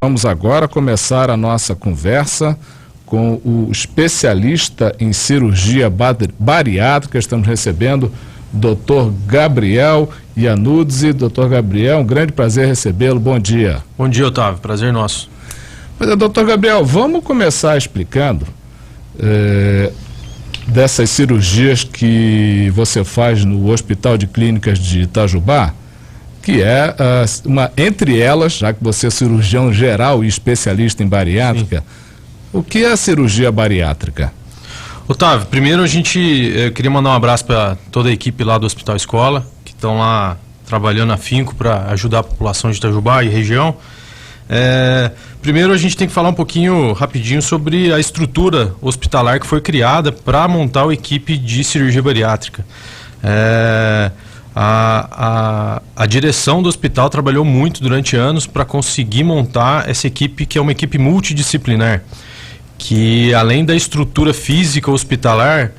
Vamos agora começar a nossa conversa com o especialista em cirurgia bariátrica. Estamos recebendo o Dr. Gabriel Iannuzzi. Dr. Gabriel, um grande prazer recebê-lo. Bom dia. Bom dia, Otávio. Prazer nosso. Pois é, Dr. Gabriel, vamos começar explicando dessas cirurgias que você faz no Hospital de Clínicas de Itajubá, que é entre elas, já que você é cirurgião geral e especialista em bariátrica, o que é a cirurgia bariátrica? Otávio, primeiro a gente queria mandar um abraço para toda a equipe lá do Hospital Escola, que estão lá trabalhando afinco para ajudar a população de Itajubá e região. Primeiro a gente tem que falar um pouquinho rapidinho sobre a estrutura hospitalar que foi criada para montar a equipe de cirurgia bariátrica. A direção do hospital trabalhou muito durante anos para conseguir montar essa equipe, que é uma equipe multidisciplinar, que além da estrutura física hospitalar,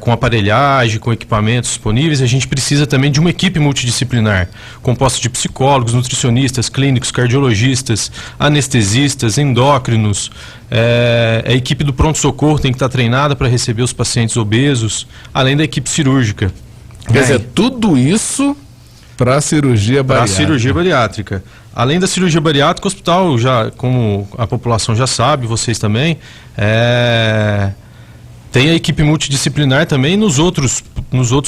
com aparelhagem, com equipamentos disponíveis, a gente precisa também de uma equipe multidisciplinar, composta de psicólogos, nutricionistas, clínicos, cardiologistas, anestesistas, endócrinos. A equipe do pronto-socorro tem que estar treinada para receber os pacientes obesos, além da equipe cirúrgica. Quer dizer, tudo isso para a cirurgia bariátrica. Para a cirurgia bariátrica. Além da cirurgia bariátrica, o hospital, já, como a população já sabe, vocês também, tem a equipe multidisciplinar também nos outros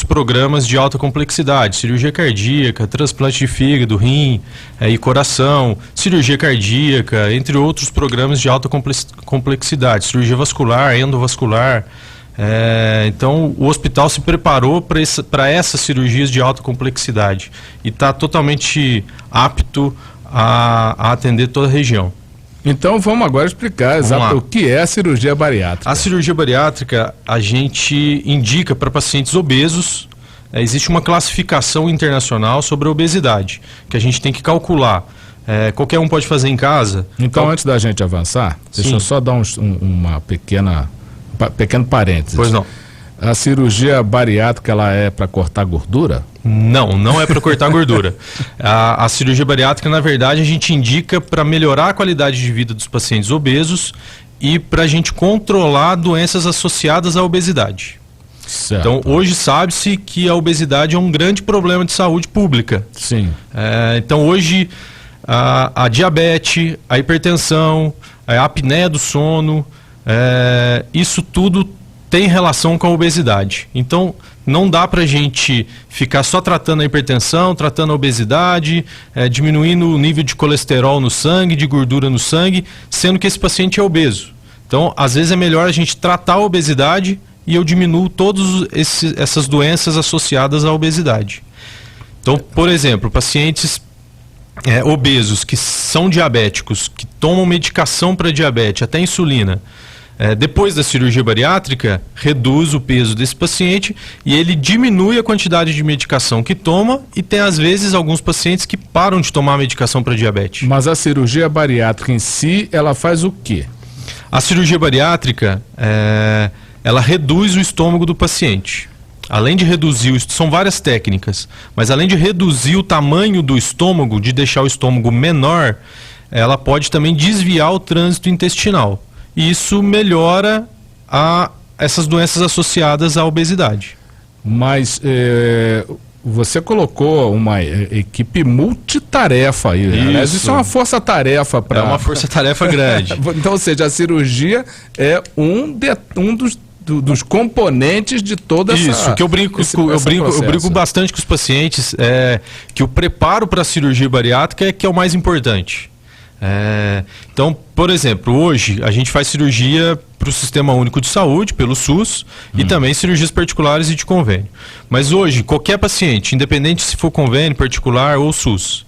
programas de alta complexidade. Cirurgia cardíaca, transplante de fígado, rim e coração, cirurgia cardíaca, entre outros programas de alta complexidade. Cirurgia vascular, endovascular. Então o hospital se preparou para essas cirurgias de alta complexidade e está totalmente apto a atender toda a região. Então vamos agora explicar exatamente o que é a cirurgia bariátrica. A cirurgia bariátrica a gente indica para pacientes obesos. Existe uma classificação internacional sobre a obesidade que a gente tem que calcular. Qualquer um pode fazer em casa. Então antes da gente avançar, deixa eu só dar uma pequeno parênteses. Pois não. A cirurgia bariátrica, ela é para cortar gordura? Não é para cortar gordura. A cirurgia bariátrica, na verdade, a gente indica para melhorar a qualidade de vida dos pacientes obesos e para a gente controlar doenças associadas à obesidade. Certo. Então, hoje sabe-se que a obesidade é um grande problema de saúde pública. Sim. Então, hoje, a diabetes, a hipertensão, a apneia do sono, isso tudo tem relação com a obesidade. Então, não dá para a gente ficar só tratando a hipertensão, tratando a obesidade, diminuindo o nível de colesterol no sangue, de gordura no sangue, sendo que esse paciente é obeso. Então, às vezes é melhor a gente tratar a obesidade e eu diminuo todas essas doenças associadas à obesidade. Então, por exemplo, pacientes obesos que são diabéticos, que tomam medicação para diabetes, até insulina, depois da cirurgia bariátrica, reduz o peso desse paciente e ele diminui a quantidade de medicação que toma, e tem às vezes alguns pacientes que param de tomar medicação para diabetes. Mas a cirurgia bariátrica em si, ela faz o quê? A cirurgia bariátrica, ela reduz o estômago do paciente. Além de reduzir, são várias técnicas, mas além de reduzir o tamanho do estômago, de deixar o estômago menor, ela pode também desviar o trânsito intestinal. E isso melhora essas doenças associadas à obesidade. Mas você colocou uma equipe multitarefa aí. Aliás, isso é uma força-tarefa para... É uma força-tarefa grande. Então, ou seja, a cirurgia é um dos componentes de toda essa... Isso, que eu brinco bastante com os pacientes, que o preparo para a cirurgia bariátrica é o mais importante. Então, por exemplo, hoje a gente faz cirurgia para o Sistema Único de Saúde, pelo SUS, e também cirurgias particulares e de convênio. Mas hoje, qualquer paciente, independente se for convênio, particular ou SUS,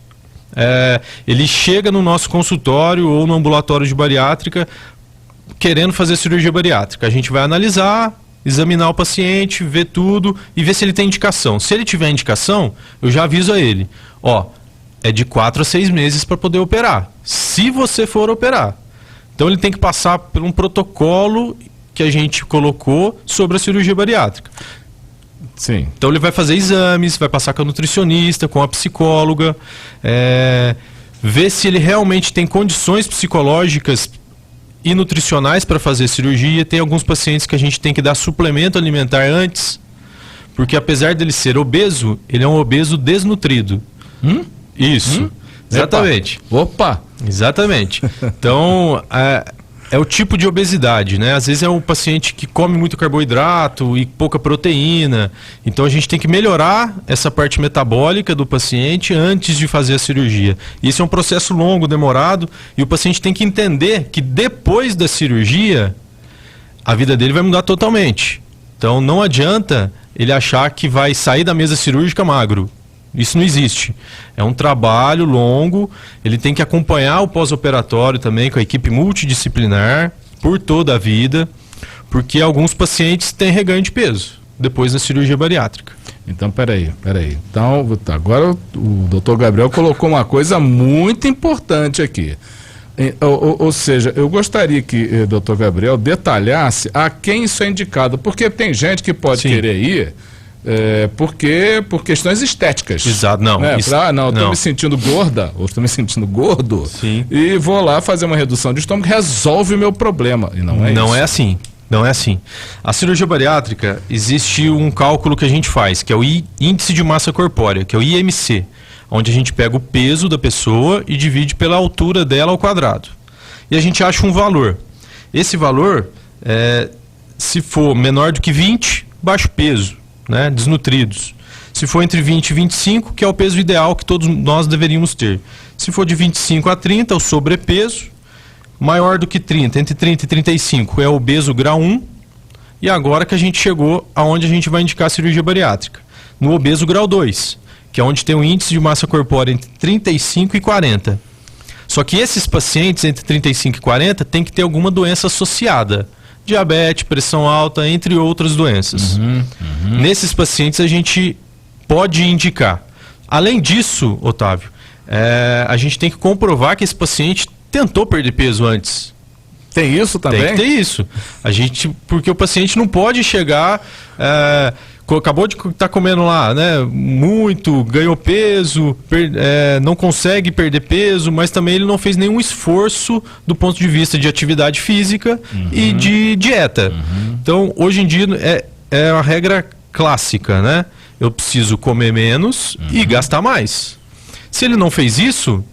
ele chega no nosso consultório ou no ambulatório de bariátrica querendo fazer cirurgia bariátrica. A gente vai analisar, examinar o paciente, ver tudo e ver se ele tem indicação. Se ele tiver indicação, eu já aviso a ele, é de 4 a 6 meses para poder operar, se você for operar. Então ele tem que passar por um protocolo que a gente colocou sobre a cirurgia bariátrica. Sim. Então ele vai fazer exames, vai passar com a nutricionista, com a psicóloga, ver se ele realmente tem condições psicológicas e nutricionais para fazer cirurgia. Tem alguns pacientes que a gente tem que dar suplemento alimentar antes, porque apesar dele ser obeso, ele é um obeso desnutrido. Isso, exatamente. Opa! Exatamente. Então, é o tipo de obesidade, né? Às vezes é um paciente que come muito carboidrato e pouca proteína. Então a gente tem que melhorar essa parte metabólica do paciente antes de fazer a cirurgia. Isso é um processo longo, demorado, e o paciente tem que entender que depois da cirurgia a vida dele vai mudar totalmente. Então não adianta ele achar que vai sair da mesa cirúrgica magro. Isso não existe. É um trabalho longo, ele tem que acompanhar o pós-operatório também com a equipe multidisciplinar por toda a vida, porque alguns pacientes têm reganho de peso depois da cirurgia bariátrica. Então, peraí. Então, agora o Dr. Gabriel colocou uma coisa muito importante aqui. Ou seja, eu gostaria que o Dr. Gabriel detalhasse a quem isso é indicado, porque tem gente que pode querer ir porque por questões estéticas. Exato, não. Né? Eu estou me sentindo gorda, ou estou me sentindo gordo, e vou lá fazer uma redução de estômago, resolve o meu problema. E não é isso. Não é assim. Não é assim. A cirurgia bariátrica, existe um cálculo que a gente faz, que é o índice de massa corpórea, que é o IMC, onde a gente pega o peso da pessoa e divide pela altura dela ao quadrado. E a gente acha um valor. Esse valor, se for menor do que 20, baixo peso, né, desnutridos. Se for entre 20 e 25, que é o peso ideal que todos nós deveríamos ter. Se for de 25 a 30, o sobrepeso. Maior do que 30, entre 30 e 35 é obeso grau 1. E agora que a gente chegou aonde a gente vai indicar a cirurgia bariátrica. No obeso grau 2, que é onde tem um índice de massa corpórea entre 35 e 40. Só que esses pacientes entre 35 e 40 tem que ter alguma doença associada. Diabetes, pressão alta, entre outras doenças. Nesses pacientes a gente pode indicar. Além disso, Otávio, a gente tem que comprovar que esse paciente tentou perder peso antes. Tem isso também? Tem que ter isso. Porque o paciente não pode chegar... acabou de estar comendo lá, né, muito, ganhou peso, não consegue perder peso, mas também ele não fez nenhum esforço do ponto de vista de atividade física e de dieta. Então, hoje em dia é uma regra clássica, né? Eu preciso comer menos e gastar mais. Se ele não fez isso,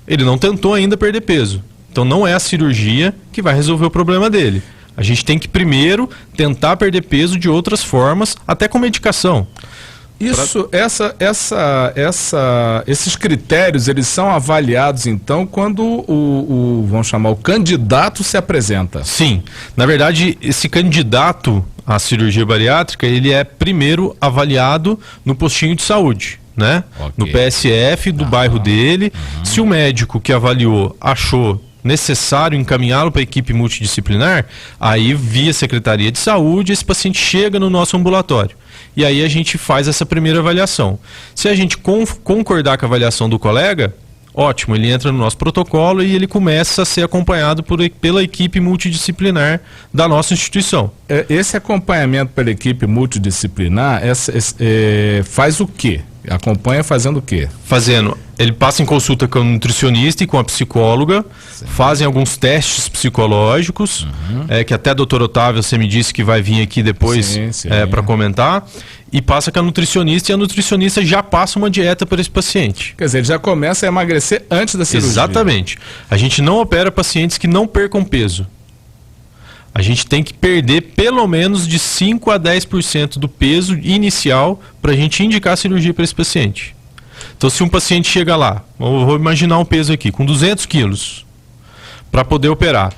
ele não tentou ainda perder peso. Então não é a cirurgia que vai resolver o problema dele. A gente tem que primeiro tentar perder peso de outras formas, até com medicação. Isso, esses critérios, eles são avaliados então quando vamos chamar, o candidato se apresenta? Sim. Na verdade, esse candidato à cirurgia bariátrica, ele é primeiro avaliado no postinho de saúde, né? No PSF do bairro dele. Se o médico que avaliou achou necessário encaminhá-lo para a equipe multidisciplinar, aí via Secretaria de Saúde, esse paciente chega no nosso ambulatório. E aí a gente faz essa primeira avaliação. Se a gente concordar com a avaliação do colega, ótimo, ele entra no nosso protocolo e ele começa a ser acompanhado pela equipe multidisciplinar da nossa instituição. Esse acompanhamento pela equipe multidisciplinar faz o quê? Acompanha fazendo o quê? Ele passa em consulta com o nutricionista e com a psicóloga, fazem alguns testes psicológicos, que até a doutora Otávio, você me disse que vai vir aqui depois para comentar, e passa com a nutricionista, e a nutricionista já passa uma dieta para esse paciente. Quer dizer, ele já começa a emagrecer antes da cirurgia. Exatamente. A gente não opera pacientes que não percam peso. A gente tem que perder pelo menos de 5 a 10% do peso inicial para a gente indicar a cirurgia para esse paciente. Então, se um paciente chega lá, eu vou imaginar um peso aqui, com 200 quilos, para poder operar,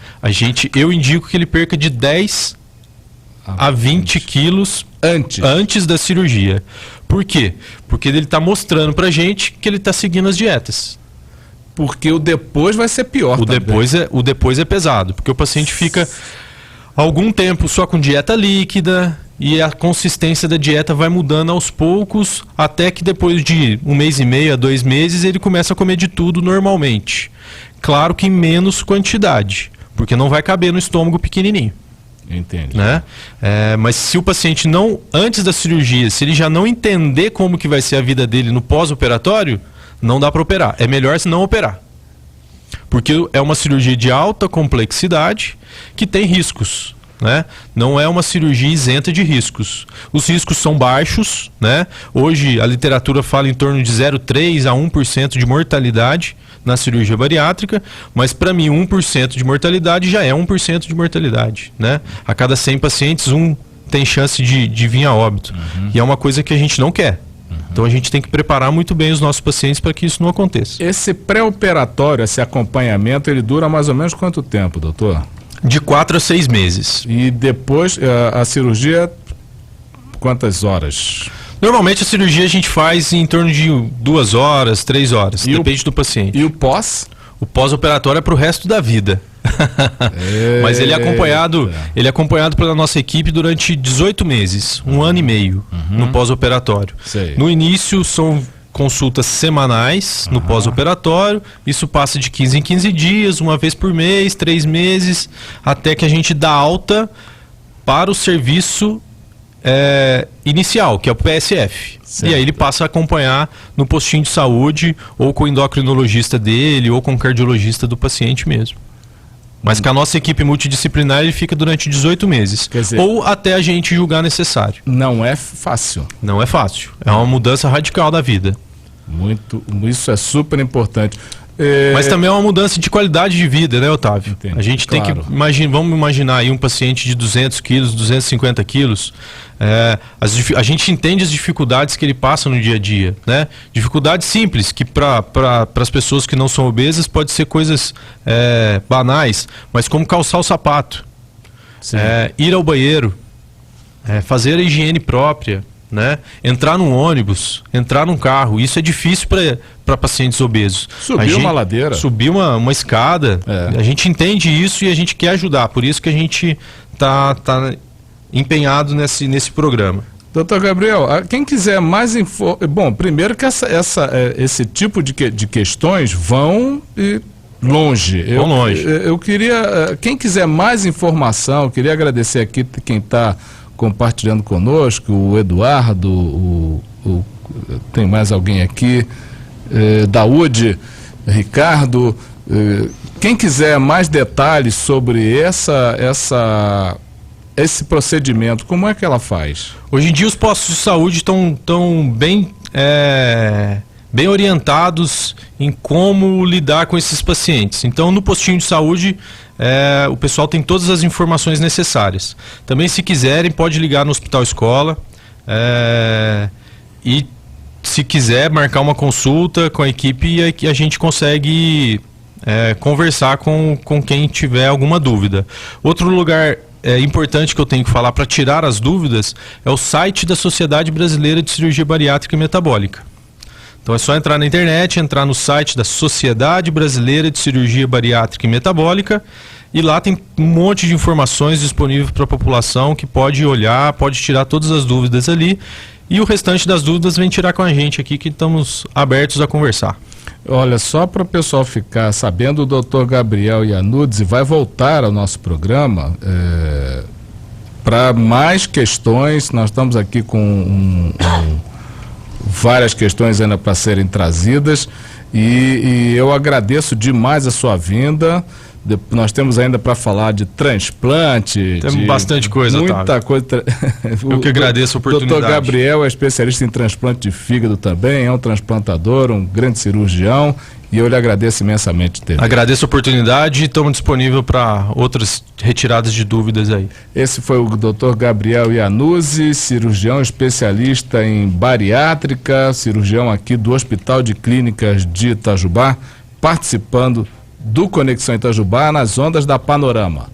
eu indico que ele perca de 10 a 20 quilos antes da cirurgia. Por quê? Porque ele está mostrando para a gente que ele está seguindo as dietas. Porque o depois vai ser pior também. O depois é pesado, porque o paciente fica algum tempo só com dieta líquida e a consistência da dieta vai mudando aos poucos, até que depois de 1 mês e meio a 2 meses ele começa a comer de tudo normalmente. Claro que em menos quantidade, porque não vai caber no estômago pequenininho. Entendi. Né? Mas se o paciente antes da cirurgia, se ele já não entender como que vai ser a vida dele no pós-operatório, não dá para operar. É melhor se não operar. porque é uma cirurgia de alta complexidade que tem riscos, né? Não é uma cirurgia isenta de riscos. Os riscos são baixos, né? Hoje a literatura fala em torno de 0,3 a 1% de mortalidade na cirurgia bariátrica, mas para mim 1% de mortalidade já é 1% de mortalidade, né? A cada 100 pacientes, um tem chance de vir a óbito. E é uma coisa que a gente não quer. Então a gente tem que preparar muito bem os nossos pacientes para que isso não aconteça. Esse pré-operatório, esse acompanhamento, ele dura mais ou menos quanto tempo, doutor? De 4 a 6 meses. E depois a cirurgia, quantas horas? Normalmente a cirurgia a gente faz em torno de 2 horas, 3 horas, depende do paciente. E o pós? O pós-operatório é para o resto da vida. Mas ele é acompanhado pela nossa equipe durante 18 meses, 1 ano e meio no pós-operatório. No início são consultas semanais no pós-operatório, isso passa de 15 em 15 dias, uma vez por mês, 3 meses, até que a gente dá alta para o serviço inicial, que é o PSF. Certo. E aí ele passa a acompanhar no postinho de saúde, ou com o endocrinologista dele, ou com o cardiologista do paciente mesmo. Mas com a nossa equipe multidisciplinar ele fica durante 18 meses. Quer dizer, ou até a gente julgar necessário. Não é fácil. Não é fácil. É uma mudança radical da vida. Isso é super importante. Mas também é uma mudança de qualidade de vida, né, Otávio? Entendi. A gente tem que vamos imaginar aí um paciente de 200 quilos, 250 quilos. A gente entende as dificuldades que ele passa no dia a dia, né? Dificuldades simples, que para as pessoas que não são obesas pode ser coisas banais, mas como calçar o sapato, ir ao banheiro, fazer a higiene própria, né? Entrar num ônibus, entrar num carro, isso é difícil para pacientes obesos. Subir uma ladeira. Subir uma escada. A gente entende isso e a gente quer ajudar, por isso que a gente tá empenhado nesse programa. Doutor Gabriel, quem quiser mais bom, primeiro que esse tipo de questões vão longe. Vão longe. Eu queria, quem quiser mais informação, queria agradecer aqui quem está compartilhando conosco, o Eduardo, tem mais alguém aqui, Daúde, Ricardo, quem quiser mais detalhes sobre esse procedimento, como é que ela faz? Hoje em dia os postos de saúde estão bem orientados em como lidar com esses pacientes. Então no postinho de saúde o pessoal tem todas as informações necessárias. Também, se quiserem, pode ligar no Hospital Escola e, se quiser, marcar uma consulta com a equipe e a gente consegue conversar com quem tiver alguma dúvida. Outro lugar importante que eu tenho que falar para tirar as dúvidas é o site da Sociedade Brasileira de Cirurgia Bariátrica e Metabólica. Então é só entrar na internet, entrar no site da Sociedade Brasileira de Cirurgia Bariátrica e Metabólica, e lá tem um monte de informações disponíveis para a população que pode olhar, pode tirar todas as dúvidas ali, e o restante das dúvidas vem tirar com a gente aqui, que estamos abertos a conversar. Olha, só para o pessoal ficar sabendo, o doutor Gabriel Iannuzzi vai voltar ao nosso programa para mais questões. Nós estamos aqui com várias questões ainda para serem trazidas e eu agradeço demais a sua vinda. Nós temos ainda para falar de transplante. Temos bastante coisa, muita Otávio. coisa. Eu que agradeço a oportunidade. O doutor Gabriel é especialista em transplante de fígado também, é um transplantador, um grande cirurgião, e eu lhe agradeço imensamente ter vindo. Agradeço a oportunidade e estamos disponíveis para outras retiradas de dúvidas aí. Esse foi o doutor Gabriel Iannuzzi, cirurgião especialista em bariátrica, cirurgião aqui do Hospital de Clínicas de Itajubá, participando do Conexão Itajubá nas ondas da Panorama.